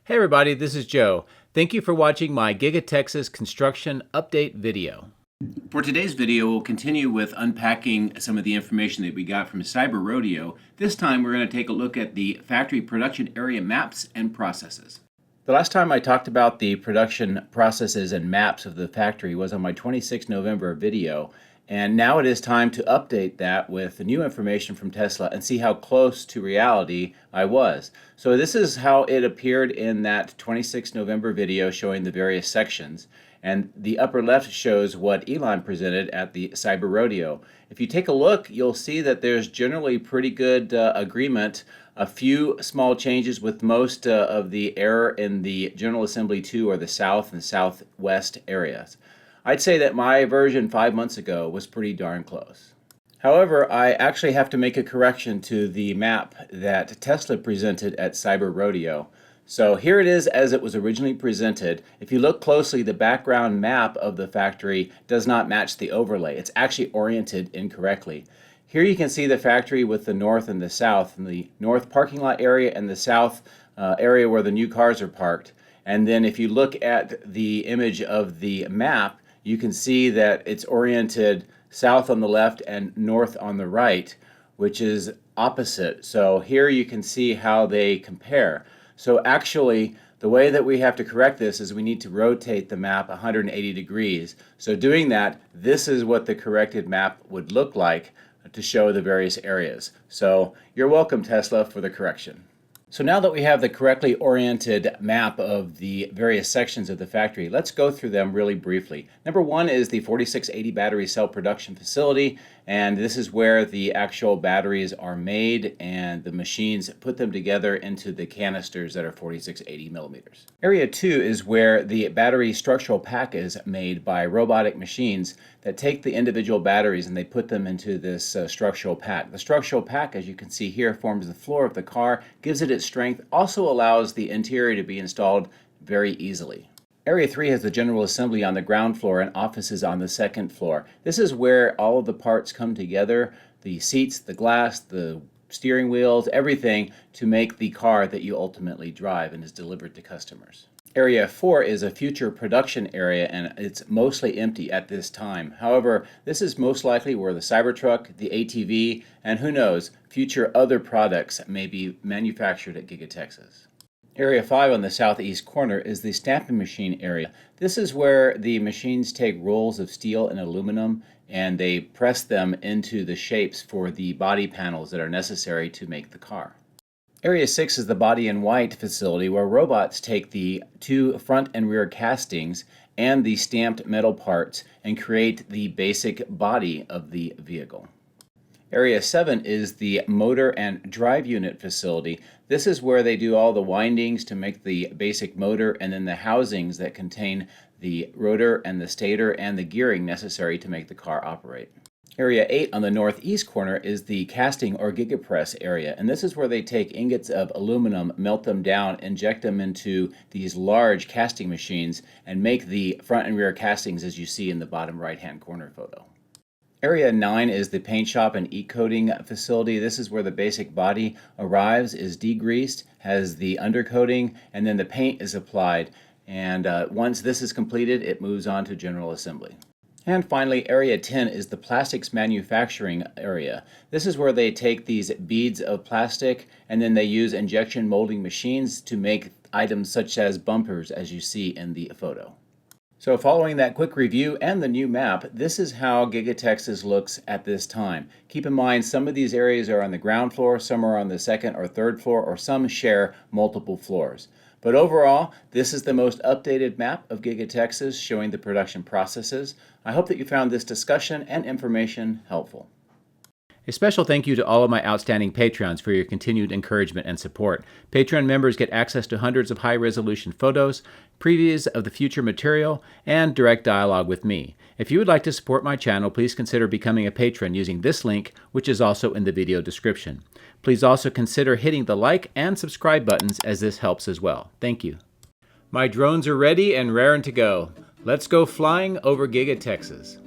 Hey everybody, this is Joe. Thank you for watching my Giga-Texas construction update video. For today's video, we'll continue with unpacking some of the information that we got from Cyber Rodeo. This time we're going to take a look at the factory production area maps and processes. The last time I talked about the production processes and maps of the factory was on my 26 November video. And now it is time to update that with the new information from Tesla and see how close to reality I was. So this is how it appeared in that 26 November video showing the various sections. And the upper left shows what Elon presented at the Cyber Rodeo. If you take a look, you'll see that there's generally pretty good agreement. A few small changes with most of the error in the General Assembly 2 or the south and southwest areas. I'd say that my version 5 months ago was pretty darn close. However, I actually have to make a correction to the map that Tesla presented at Cyber Rodeo. So here it is as it was originally presented. If you look closely, the background map of the factory does not match the overlay. It's actually oriented incorrectly. Here you can see the factory with the north and the south, and the north parking lot area and the south area where the new cars are parked. And then if you look at the image of the map, you can see that it's oriented south on the left and north on the right, which is opposite. So here you can see how they compare. So actually, the way that we have to correct this is we need to rotate the map 180 degrees. So doing that, this is what the corrected map would look like to show the various areas. So you're welcome, Tesla, for the correction. So now that we have the correctly oriented map of the various sections of the factory, let's go through them really briefly. Number one is the 4680 battery cell production facility, and this is where the actual batteries are made and the machines put them together into the canisters that are 4680 millimeters. Area 2 is where the battery structural pack is made by robotic machines that take the individual batteries and they put them into this structural pack. The structural pack, as you can see here, forms the floor of the car, gives it its strength, also allows the interior to be installed very easily. Area 3 has the general assembly on the ground floor and offices on the second floor. This is where all of the parts come together, the seats, the glass, the steering wheels, everything to make the car that you ultimately drive and is delivered to customers. Area 4 is a future production area and it's mostly empty at this time. However, this is most likely where the Cybertruck, the ATV, and who knows, future other products may be manufactured at Giga-Texas. Area 5 on the southeast corner is the stamping machine area. This is where the machines take rolls of steel and aluminum and they press them into the shapes for the body panels that are necessary to make the car. Area 6 is the body in white facility where robots take the two front and rear castings and the stamped metal parts and create the basic body of the vehicle. Area 7 is the motor and drive unit facility. This is where they do all the windings to make the basic motor and then the housings that contain the rotor and the stator and the gearing necessary to make the car operate. Area 8 on the northeast corner is the casting or gigapress area, and this is where they take ingots of aluminum, melt them down, inject them into these large casting machines, and make the front and rear castings as you see in the bottom right-hand corner photo. Area 9 is the paint shop and e-coating facility. This is where the basic body arrives, is degreased, has the undercoating, and then the paint is applied. And once this is completed, it moves on to general assembly. And finally, Area 10 is the plastics manufacturing area. This is where they take these beads of plastic and then they use injection molding machines to make items such as bumpers, as you see in the photo. So following that quick review and the new map, this is how Giga-Texas looks at this time. Keep in mind, some of these areas are on the ground floor, some are on the second or third floor, or some share multiple floors. But overall, this is the most updated map of Giga-Texas showing the production processes. I hope that you found this discussion and information helpful. A special thank you to all of my outstanding Patreons for your continued encouragement and support. Patreon members get access to hundreds of high-resolution photos, previews of the future material, and direct dialogue with me. If you would like to support my channel, please consider becoming a patron using this link, which is also in the video description. Please also consider hitting the like and subscribe buttons as this helps as well. Thank you. My drones are ready and raring to go. Let's go flying over Giga-Texas.